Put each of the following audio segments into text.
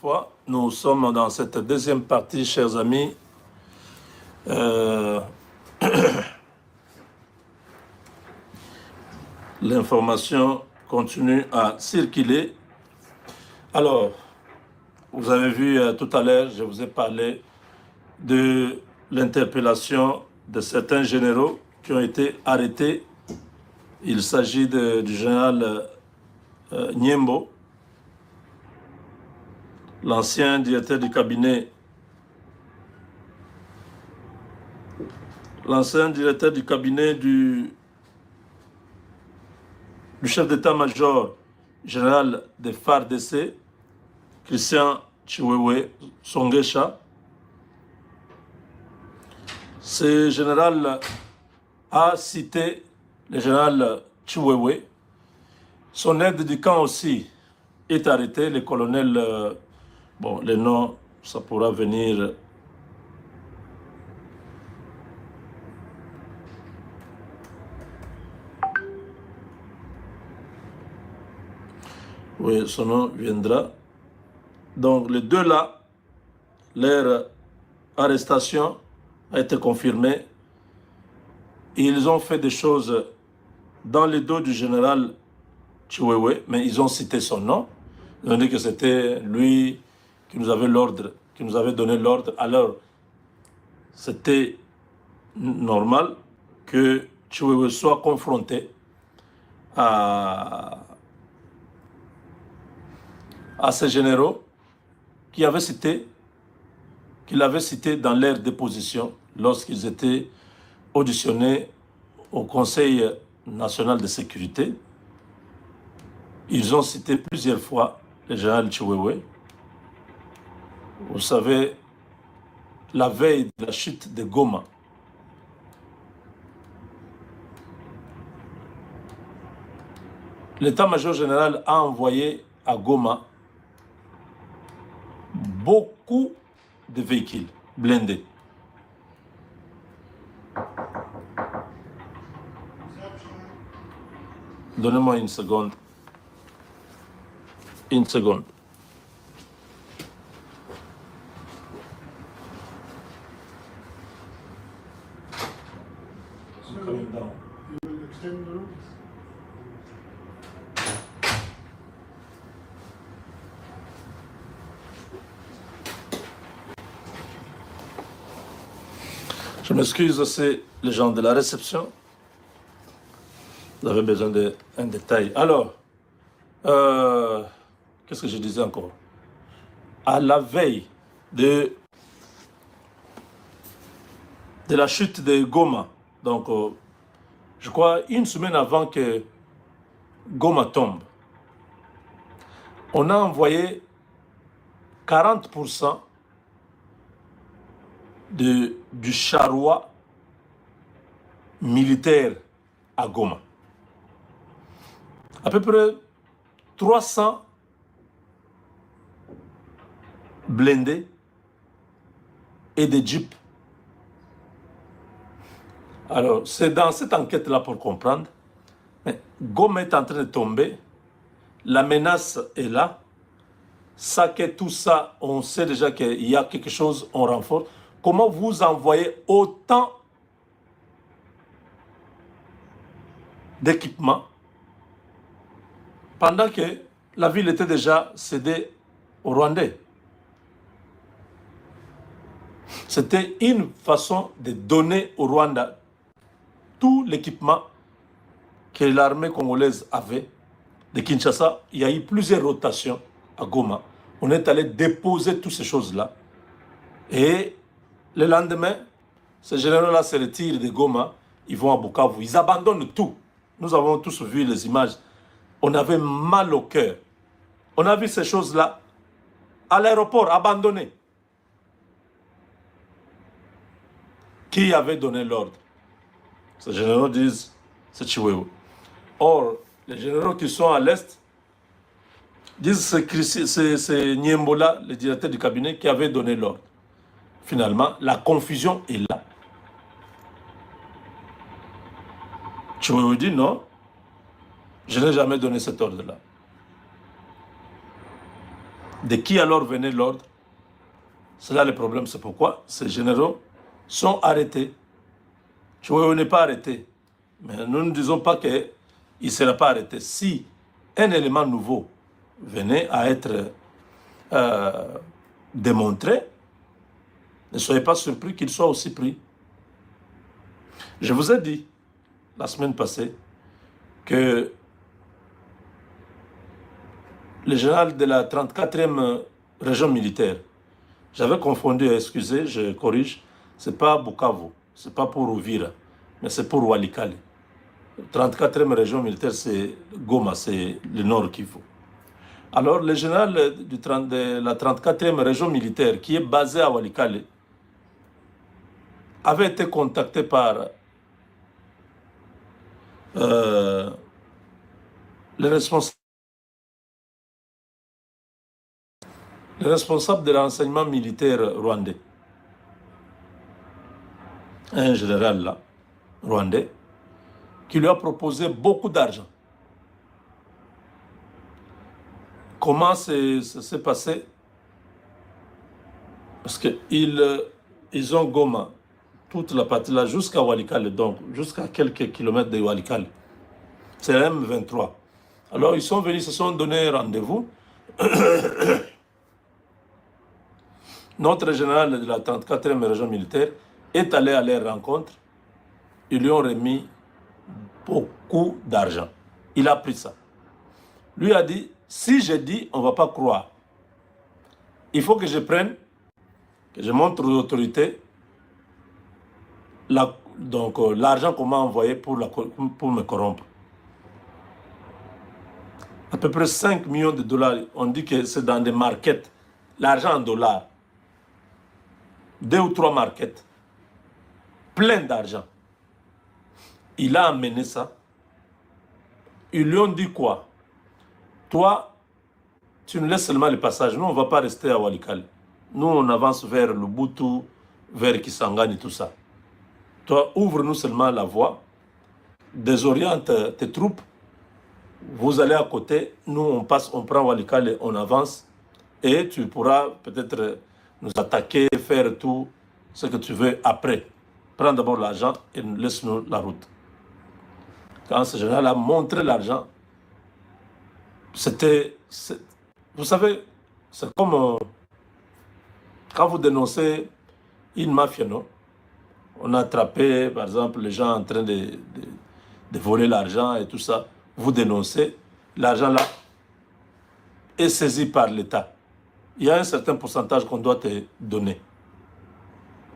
fois, nous sommes dans cette deuxième partie, chers amis. L'information continue à circuler. Alors, vous avez vu tout à l'heure, je vous ai parlé de l'interpellation de certains généraux qui ont été arrêtés. Il s'agit du général Niembo, l'ancien directeur du cabinet, du chef d'état-major général des FARDC, Christian Chiwewe Songesha. Ce général a cité le général Chiwewe. Son aide du camp aussi est arrêté. Le colonel, bon, le nom, ça pourra venir. Oui, son nom viendra. Donc, les deux là, leur arrestation a été confirmée. Ils ont fait des choses dans le dos du général Chiwewe, mais ils ont cité son nom. Ils ont dit que c'était lui qui nous avait donné l'ordre. Alors, c'était normal que Chiwewe soit confronté à ces généraux qu'il avait cité dans leur déposition lorsqu'ils étaient auditionnés au Conseil national de sécurité. Ils ont cité plusieurs fois le général Chiwewe. Vous savez, la veille de la chute de Goma, l'état-major général a envoyé à Goma beaucoup de véhicules blindés. Donnez-moi une seconde. Une seconde. Je m'excuse, c'est les gens de la réception. Vous avez besoin d'un détail. Alors, qu'est-ce que je disais encore? À la veille de la chute de Goma, donc je crois une semaine avant que Goma tombe, on a envoyé 40% du charroi militaire à Goma. À peu près 300 blindés et des jeeps. Alors, c'est dans cette enquête-là pour comprendre. Mais Goma est en train de tomber. La menace est là. Ça, que tout ça, on sait déjà qu'il y a quelque chose, on renforce. Comment vous envoyez autant d'équipements pendant que la ville était déjà cédée aux Rwandais? C'était une façon de donner au Rwanda tout l'équipement que l'armée congolaise avait. De Kinshasa, il y a eu plusieurs rotations à Goma. On est allé déposer toutes ces choses-là. Et le lendemain, ces généraux-là se retirent de Goma, ils vont à Bukavu, ils abandonnent tout. Nous avons tous vu les images. On avait mal au cœur. On a vu ces choses-là à l'aéroport, abandonnées. Qui avait donné l'ordre? Ces généraux disent, c'est Chiwewe. Or, les généraux qui sont à l'Est disent c'est Niembo-là, le directeur du cabinet, qui avait donné l'ordre. Finalement, la confusion est là. Chiwewe dit non, je n'ai jamais donné cet ordre-là. De qui alors venait l'ordre? C'est là le problème, c'est pourquoi ces généraux sont arrêtés. Chiwewe n'est pas arrêté. Mais nous ne disons pas qu'il ne sera pas arrêté. Si un élément nouveau venait à être démontré, ne soyez pas surpris qu'il soit aussi pris. Je vous ai dit la semaine passée que le général de la 34e région militaire, j'avais confondu, excusez, je corrige, ce n'est pas Bukavu, ce n'est pas pour Uvira, mais c'est pour Walikale. 34e région militaire, c'est Goma, c'est le nord Kivu. Alors, le général de la 34e région militaire, qui est basé à Walikale, avait été contacté par le responsable de l'enseignement militaire rwandais, un général là, rwandais, qui lui a proposé beaucoup d'argent. Comment ça s'est passé? Parce qu'ils ont Goma, toute la partie là, jusqu'à Walikale, donc jusqu'à quelques kilomètres de Walikale. C'est M23. Alors ils sont venus, se sont donné rendez-vous. Notre général de la 34e région militaire est allé à leur rencontre. Ils lui ont remis beaucoup d'argent. Il a pris ça. Lui a dit, si je dis, on ne va pas croire. Il faut que je prenne, que je montre aux autorités l'argent qu'on m'a envoyé pour me corrompre. À peu près 5 millions de dollars. On dit que c'est dans des markets. L'argent en dollars. 2 ou 3 markets. Plein d'argent. Il a amené ça. Ils lui ont dit quoi? Toi, tu nous laisses seulement le passage. Nous, on ne va pas rester à Walikale. Nous, on avance vers Lubutu, vers Kisangani, tout ça. Toi, ouvre-nous seulement la voie. Désoriente tes troupes. Vous allez à côté. Nous, on passe, on prend Walikale, on avance. Et tu pourras peut-être nous attaquer, faire tout ce que tu veux après. Prends d'abord l'argent et laisse-nous la route. Quand ce général a montré l'argent, vous savez, c'est comme quand vous dénoncez une mafia, non? On a attrapé, par exemple, les gens en train de voler l'argent et tout ça. Vous dénoncez, l'argent là est saisi par l'État. Il y a un certain pourcentage qu'on doit te donner.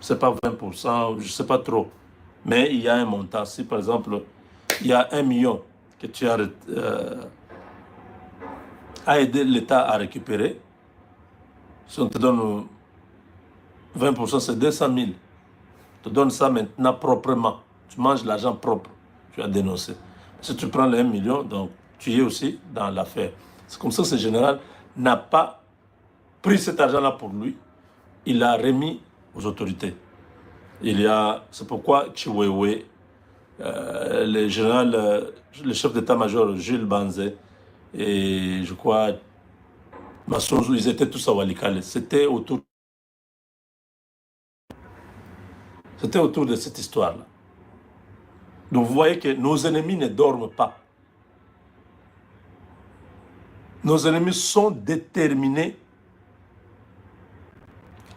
Ce n'est pas 20%, je ne sais pas trop. Mais il y a un montant. Si par exemple, il y a 1 million que tu as aidé l'État à récupérer, si on te donne 20%, c'est 200 000. On te donne ça maintenant proprement. Tu manges l'argent propre. Tu as dénoncé. Si tu prends les 1 million, donc tu es aussi dans l'affaire. C'est comme ça que ce général n'a pas pris cet argent-là pour lui. Il l'a remis aux autorités. C'est pourquoi Chiwewe, le général, le chef d'état-major Jules Banzé et je crois Massonzou, ils étaient tous à Walikale. C'était autour de cette histoire-là. Donc vous voyez que nos ennemis ne dorment pas. Nos ennemis sont déterminés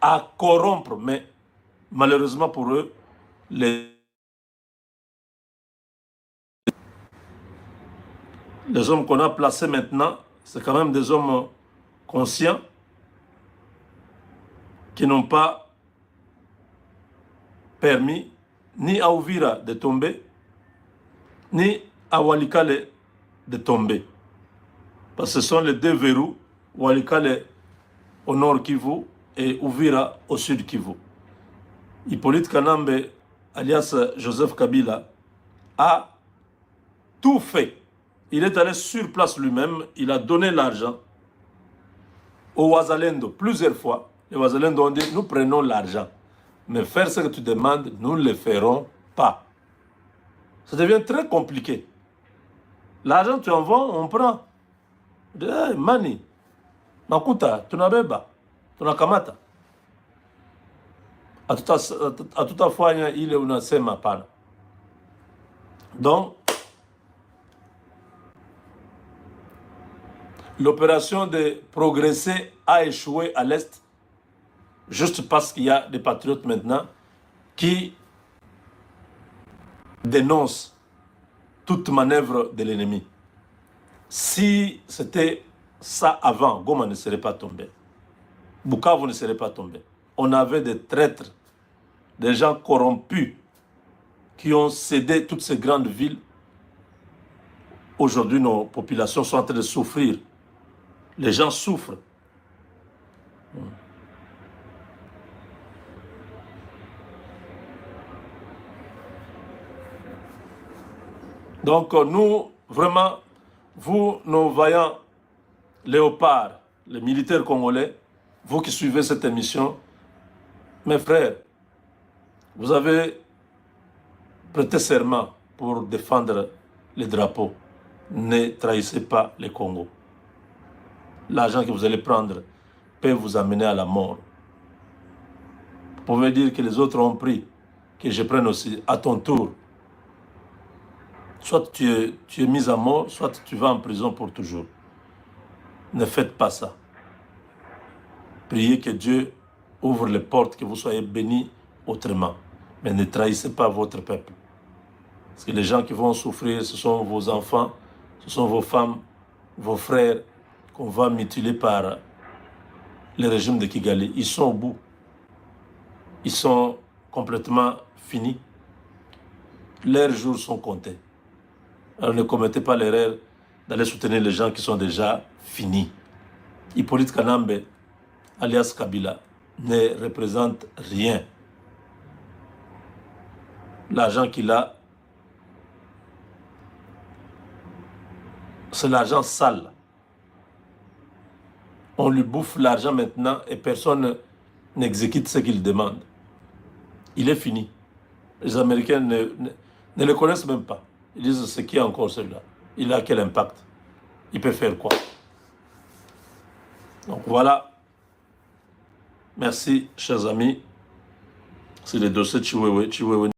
à corrompre, mais malheureusement pour eux, les hommes qu'on a placés maintenant, c'est quand même des hommes conscients qui n'ont pas permis ni à Uvira de tomber, ni à Walikale de tomber. Parce que ce sont les deux verrous, Walikale au nord Kivu et Uvira au sud Kivu. Hippolyte Kanambe, alias Joseph Kabila, a tout fait. Il est allé sur place lui-même, il a donné l'argent aux Wazalendo plusieurs fois. Les Wazalendo ont dit, nous prenons l'argent, mais faire ce que tu demandes, nous ne le ferons pas. Ça devient très compliqué. L'argent, tu en vends, on prend. Hey, money. Nakuta, tunabeba, tunakamata. Hatutafanya ile unasema hapana. Donc, l'opération de progresser a échoué à l'Est juste parce qu'il y a des patriotes maintenant qui dénoncent toute manœuvre de l'ennemi. Si c'était ça avant, Goma ne serait pas tombé. Bukavu ne serait pas tombé. On avait des traîtres, des gens corrompus qui ont cédé toutes ces grandes villes. Aujourd'hui, nos populations sont en train de souffrir. Les gens souffrent. Donc nous, vraiment, vous, nos vaillants léopards, les militaires congolais, vous qui suivez cette émission, mes frères, vous avez prêté serment pour défendre les drapeaux. Ne trahissez pas les Congos. L'argent que vous allez prendre peut vous amener à la mort. Vous pouvez dire que les autres ont pris, que je prenne aussi à ton tour. Soit tu es mis à mort, soit tu vas en prison pour toujours. Ne faites pas ça. Priez que Dieu ouvre les portes, que vous soyez bénis autrement. Mais ne trahissez pas votre peuple. Parce que les gens qui vont souffrir, ce sont vos enfants, ce sont vos femmes, vos frères, qu'on va mutiler par le régime de Kigali. Ils sont au bout. Ils sont complètement finis. Leurs jours sont comptés. Alors ne commettez pas l'erreur d'aller soutenir les gens qui sont déjà finis. Hippolyte Kanambe, alias Kabila, ne représente rien. L'argent qu'il a, c'est l'argent sale. On lui bouffe l'argent maintenant et personne n'exécute ce qu'il demande. Il est fini. Les Américains ne le connaissent même pas. Ils disent, c'est qui encore celui-là? Il a quel impact? Il peut faire quoi? Donc voilà. Merci, chers amis. C'est le dossier Chiwewe.